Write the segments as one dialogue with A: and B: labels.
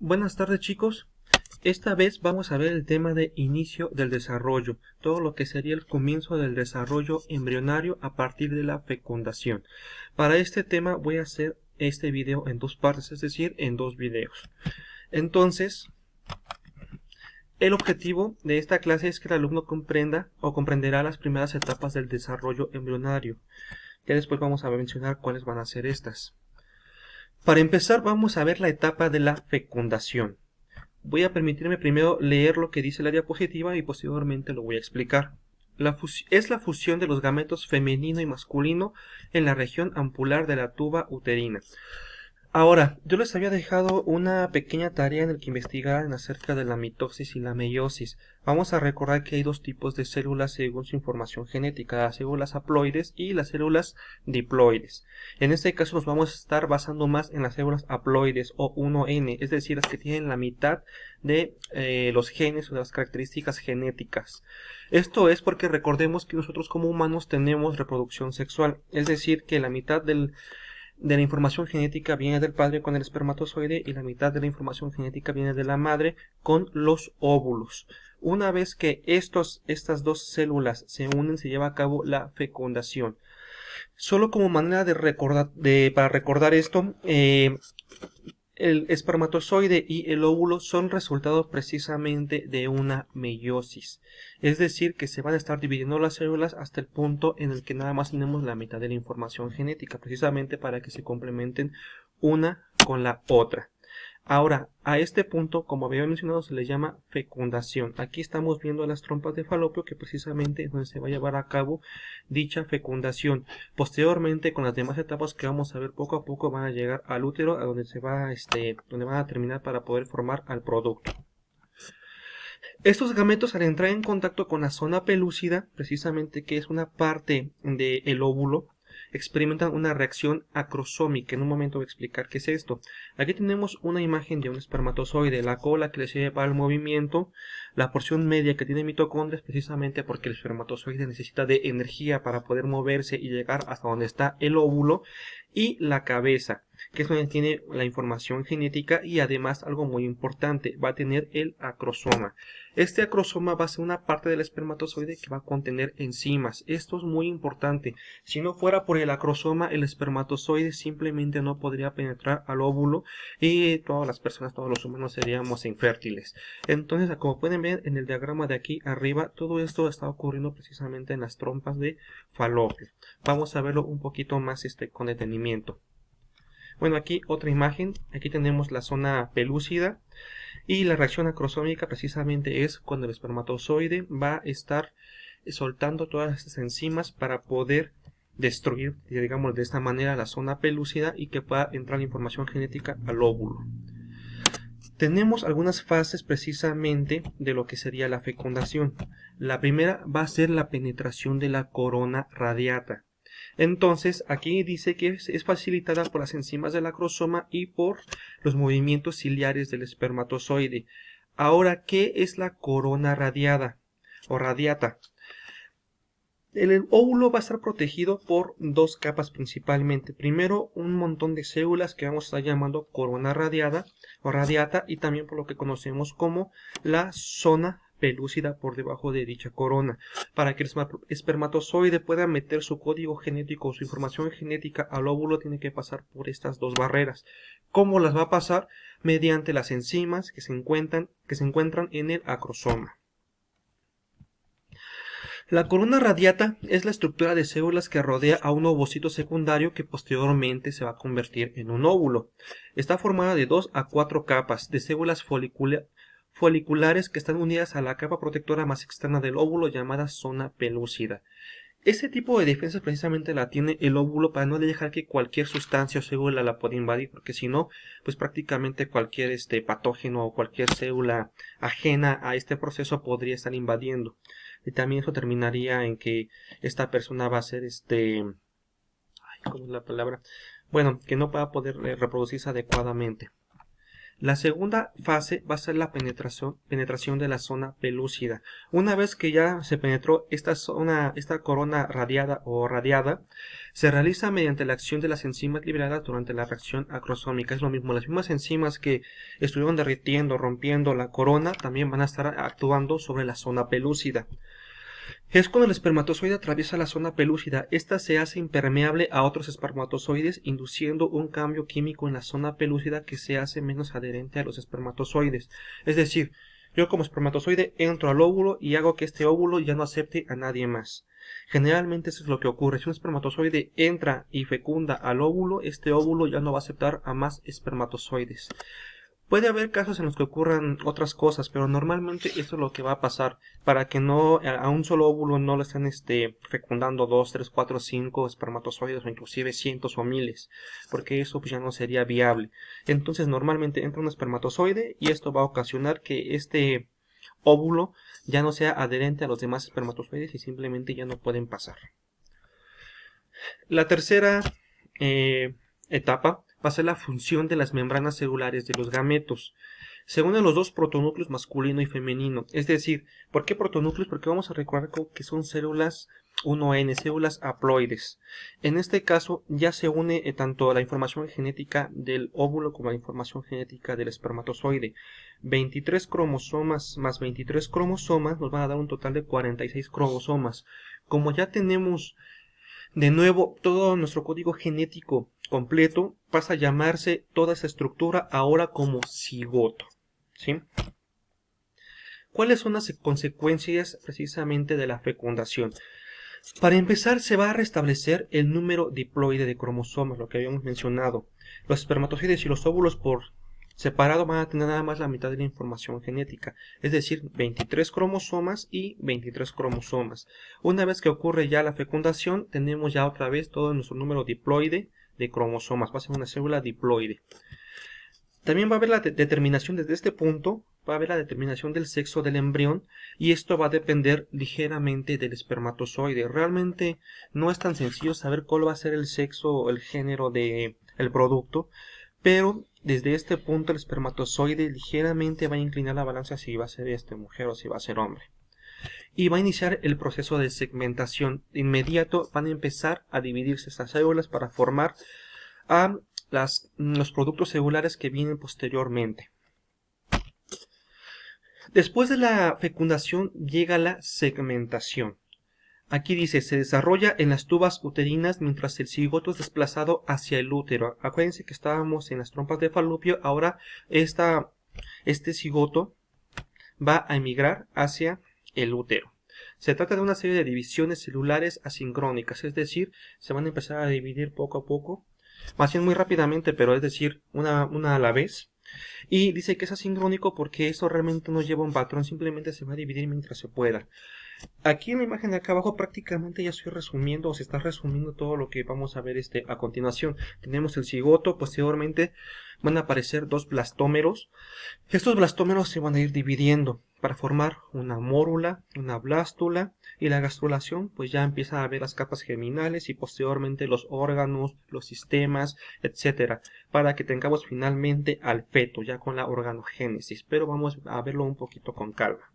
A: Buenas tardes, chicos. Esta vez vamos a ver el tema de inicio del desarrollo, todo lo que sería el comienzo del desarrollo embrionario a partir de la fecundación. Para este tema voy a hacer este video en dos partes, es decir, en dos videos. Entonces, el objetivo de esta clase es que el alumno comprenda o comprenderá las primeras etapas del desarrollo embrionario. Ya después vamos a mencionar cuáles van a ser estas. Para empezar, vamos a ver la etapa de la fecundación. Voy a permitirme primero leer lo que dice la diapositiva y posteriormente lo voy a explicar. Es la fusión de los gametos femenino y masculino en la región ampular de la tuba uterina. Ahora, yo les había dejado una pequeña tarea en la que investigaran acerca de la mitosis y la meiosis. Vamos a recordar que hay dos tipos de células según su información genética, las células haploides y las células diploides. En este caso nos vamos a estar basando más en las células haploides o 1N, es decir, las que tienen la mitad de los genes o de las características genéticas. Esto es porque recordemos que nosotros como humanos tenemos reproducción sexual, es decir, que la mitad de la información genética viene del padre con el espermatozoide y la mitad de la información genética viene de la madre con los óvulos. Una vez que estas dos células se unen, se lleva a cabo la fecundación. Solo como manera para recordar esto, el espermatozoide y el óvulo son resultado precisamente de una meiosis. Es decir, que se van a estar dividiendo las células hasta el punto en el que nada más tenemos la mitad de la información genética, precisamente para que se complementen una con la otra. Ahora, a este punto, como había mencionado, se le llama fecundación. Aquí estamos viendo las trompas de falopio, que precisamente es donde se va a llevar a cabo dicha fecundación. Posteriormente, con las demás etapas que vamos a ver poco a poco, van a llegar al útero, a donde donde van a terminar para poder formar al producto. Estos gametos, al entrar en contacto con la zona pelúcida, precisamente que es una parte del óvulo, experimentan una reacción acrosómica. En un momento voy a explicar qué es esto. Aquí tenemos una imagen de un espermatozoide, la cola que le sirve para el movimiento, la porción media que tiene mitocondrias, precisamente porque el espermatozoide necesita de energía para poder moverse y llegar hasta donde está el óvulo, y la cabeza, que es donde tiene la información genética y además algo muy importante, va a tener el acrosoma. Este acrosoma va a ser una parte del espermatozoide que va a contener enzimas. Esto es muy importante. Si no fuera por el acrosoma, el espermatozoide simplemente no podría penetrar al óvulo y todas las personas, todos los humanos seríamos infértiles. Entonces, como pueden ver en el diagrama de aquí arriba, todo esto está ocurriendo precisamente en las trompas de falopio. Vamos a verlo un poquito más con detenimiento. Bueno, aquí otra imagen. Aquí tenemos la zona pelúcida. Y la reacción acrosómica precisamente es cuando el espermatozoide va a estar soltando todas estas enzimas para poder destruir, digamos de esta manera, la zona pelúcida y que pueda entrar la información genética al óvulo. Tenemos algunas fases precisamente de lo que sería la fecundación. La primera va a ser la penetración de la corona radiata. Entonces, aquí dice que es facilitada por las enzimas del acrosoma y por los movimientos ciliares del espermatozoide. Ahora, ¿qué es la corona radiada o radiata? El óvulo va a estar protegido por dos capas principalmente. Primero, un montón de células que vamos a estar llamando corona radiada o radiata, y también por lo que conocemos como la zona pelúcida por debajo de dicha corona. Para que el espermatozoide pueda meter su código genético o su información genética al óvulo, tiene que pasar por estas dos barreras. ¿Cómo las va a pasar? Mediante las enzimas que se encuentran en el acrosoma. La corona radiata es la estructura de células que rodea a un ovocito secundario que posteriormente se va a convertir en un óvulo. Está formada de 2 a 4 capas de células foliculares que están unidas a la capa protectora más externa del óvulo, llamada zona pelúcida. Ese tipo de defensa precisamente la tiene el óvulo para no dejar que cualquier sustancia o célula la pueda invadir, porque si no, pues prácticamente cualquier patógeno o cualquier célula ajena a este proceso podría estar invadiendo. Y también eso terminaría en que esta persona va a ser ¿cómo es la palabra? Bueno, que no va a poder reproducirse adecuadamente. La segunda fase va a ser la penetración de la zona pelúcida. Una vez que ya se penetró esta corona radiada, se realiza mediante la acción de las enzimas liberadas durante la reacción acrosómica. Es lo mismo, las mismas enzimas que estuvieron derritiendo, rompiendo la corona, también van a estar actuando sobre la zona pelúcida. Es cuando el espermatozoide atraviesa la zona pelúcida. Esta se hace impermeable a otros espermatozoides, induciendo un cambio químico en la zona pelúcida que se hace menos adherente a los espermatozoides. Es decir, yo como espermatozoide entro al óvulo y hago que este óvulo ya no acepte a nadie más. Generalmente eso es lo que ocurre. Si un espermatozoide entra y fecunda al óvulo, este óvulo ya no va a aceptar a más espermatozoides. Puede haber casos en los que ocurran otras cosas, pero normalmente esto es lo que va a pasar, para que no a un solo óvulo no le estén fecundando 2, 3, 4, 5 espermatozoides o inclusive cientos o miles, porque eso pues ya no sería viable. Entonces normalmente entra un espermatozoide y esto va a ocasionar que este óvulo ya no sea adherente a los demás espermatozoides y simplemente ya no pueden pasar. La tercera etapa va a ser la función de las membranas celulares de los gametos. Se unen los dos protonúcleos masculino y femenino. Es decir, ¿por qué protonúcleos? Porque vamos a recordar que son células 1N, células haploides. En este caso ya se une tanto la información genética del óvulo como la información genética del espermatozoide. 23 cromosomas más 23 cromosomas nos van a dar un total de 46 cromosomas. Como ya tenemos de nuevo todo nuestro código genético completo, pasa a llamarse toda esa estructura ahora como cigoto, ¿sí? ¿Cuáles son las consecuencias precisamente de la fecundación? Para empezar, se va a restablecer el número diploide de cromosomas, lo que habíamos mencionado. Los espermatozoides y los óvulos por separado van a tener nada más la mitad de la información genética, es decir, 23 cromosomas y 23 cromosomas. Una vez que ocurre ya la fecundación, tenemos ya otra vez todo nuestro número diploide de cromosomas, va a ser una célula diploide. También va a haber la determinación desde este punto, va a haber la determinación del sexo del embrión y esto va a depender ligeramente del espermatozoide. Realmente no es tan sencillo saber cuál va a ser el sexo o el género del producto, pero desde este punto el espermatozoide ligeramente va a inclinar la balanza si va a ser mujer o si va a ser hombre. Y va a iniciar el proceso de segmentación. De inmediato van a empezar a dividirse estas células para formar a los productos celulares que vienen posteriormente. Después de la fecundación llega la segmentación. Aquí dice, se desarrolla en las tubas uterinas mientras el cigoto es desplazado hacia el útero. Acuérdense que estábamos en las trompas de Falopio, ahora este cigoto va a emigrar hacia el útero. Se trata de una serie de divisiones celulares asincrónicas, es decir, se van a empezar a dividir poco a poco, más bien muy rápidamente, pero es decir, una a la vez. Y dice que es asincrónico porque eso realmente no lleva un patrón, simplemente se va a dividir mientras se pueda. Aquí en la imagen de acá abajo prácticamente ya estoy resumiendo o se está resumiendo todo lo que vamos a ver a continuación. Tenemos el cigoto, posteriormente van a aparecer dos blastómeros. Estos blastómeros se van a ir dividiendo para formar una mórula, una blástula y la gastrulación, pues ya empieza a ver las capas germinales y posteriormente los órganos, los sistemas, etcétera, para que tengamos finalmente al feto ya con la organogénesis, pero vamos a verlo un poquito con calma.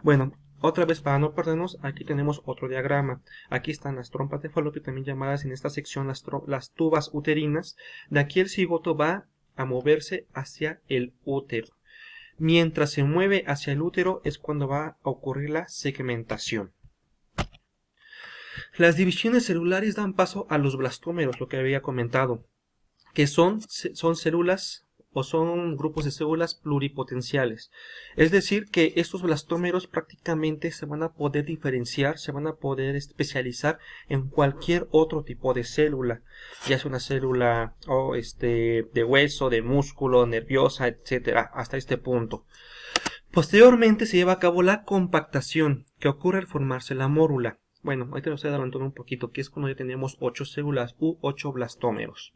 A: Bueno, otra vez para no perdernos, aquí tenemos otro diagrama. Aquí están las trompas de Falopio, también llamadas en esta sección las tubas uterinas. De aquí el cigoto va a moverse hacia el útero. Mientras se mueve hacia el útero es cuando va a ocurrir la segmentación. Las divisiones celulares dan paso a los blastómeros, lo que había comentado, que son células o son grupos de células pluripotenciales. Es decir, que estos blastómeros prácticamente se van a poder diferenciar, se van a poder especializar en cualquier otro tipo de célula, ya sea una célula de hueso, de músculo, nerviosa, etcétera, hasta este punto. Posteriormente se lleva a cabo la compactación, que ocurre al formarse la mórula. Bueno, ahorita lo estoy adelantando un poquito, que es cuando ya tenemos 8 células u 8 blastómeros.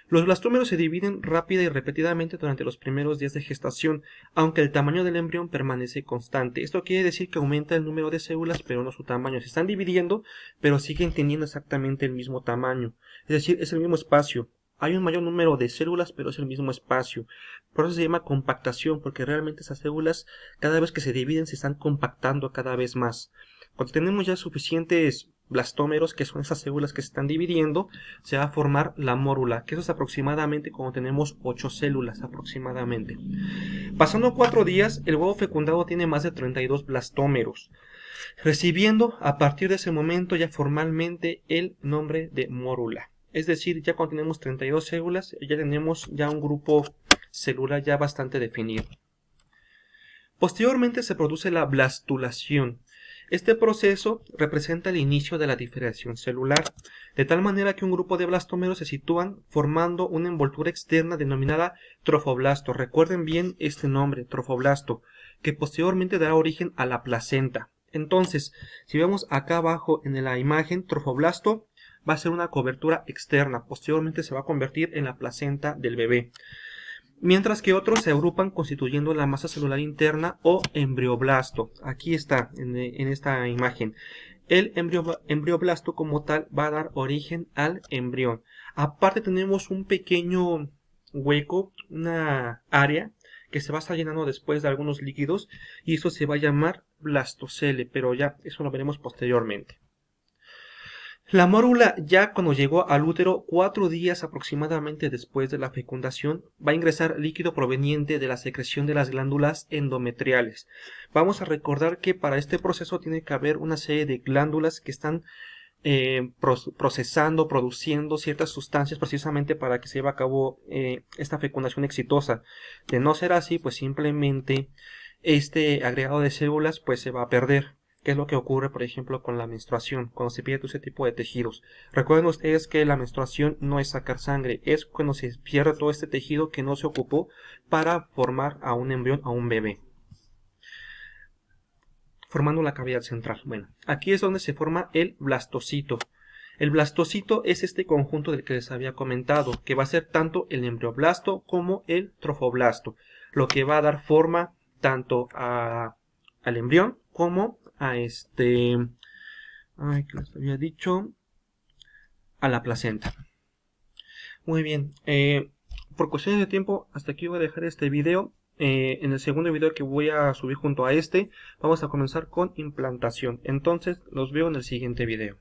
A: Los blastómeros se dividen rápida y repetidamente durante los primeros días de gestación, aunque el tamaño del embrión permanece constante. Esto quiere decir que aumenta el número de células, pero no su tamaño. Se están dividiendo, pero siguen teniendo exactamente el mismo tamaño. Es decir, es el mismo espacio, hay un mayor número de células, pero es el mismo espacio. Por eso se llama compactación, porque realmente esas células, cada vez que se dividen, se están compactando cada vez más. Cuando tenemos ya suficientes blastómeros, que son esas células que se están dividiendo, se va a formar la mórula, que eso es aproximadamente cuando tenemos 8 células aproximadamente. Pasando 4 días, el huevo fecundado tiene más de 32 blastómeros, recibiendo a partir de ese momento ya formalmente el nombre de mórula. Es decir, ya cuando tenemos 32 células, ya tenemos ya un grupo celular ya bastante definido. Posteriormente se produce la blastulación. Este proceso representa el inicio de la diferenciación celular, de tal manera que un grupo de blastómeros se sitúan formando una envoltura externa denominada trofoblasto. Recuerden bien este nombre, trofoblasto, que posteriormente dará origen a la placenta. Entonces, si vemos acá abajo en la imagen, trofoblasto va a ser una cobertura externa, posteriormente se va a convertir en la placenta del bebé. Mientras que otros se agrupan constituyendo la masa celular interna o embrioblasto. Aquí está, en esta imagen. El embrioblasto como tal va a dar origen al embrión. Aparte tenemos un pequeño hueco, una área que se va a estar llenando después de algunos líquidos y eso se va a llamar blastocele, pero ya eso lo veremos posteriormente. La mórula, ya cuando llegó al útero 4 días aproximadamente después de la fecundación, va a ingresar líquido proveniente de la secreción de las glándulas endometriales. Vamos a recordar que para este proceso tiene que haber una serie de glándulas que están procesando, produciendo ciertas sustancias precisamente para que se lleve a cabo esta fecundación exitosa. De no ser así, pues simplemente este agregado de células pues se va a perder. ¿Qué es lo que ocurre, por ejemplo, con la menstruación, cuando se pierde ese tipo de tejidos? Recuerden ustedes que la menstruación no es sacar sangre, es cuando se pierde todo este tejido que no se ocupó para formar a un embrión, a un bebé, formando la cavidad central. Bueno, aquí es donde se forma el blastocito. El blastocito es este conjunto del que les había comentado, que va a ser tanto el embrioblasto como el trofoblasto, lo que va a dar forma tanto al embrión como a que les había dicho, a la placenta. Muy bien, por cuestiones de tiempo hasta aquí voy a dejar este video. En el segundo video que voy a subir junto a este, vamos a comenzar con implantación. Entonces los veo en el siguiente video.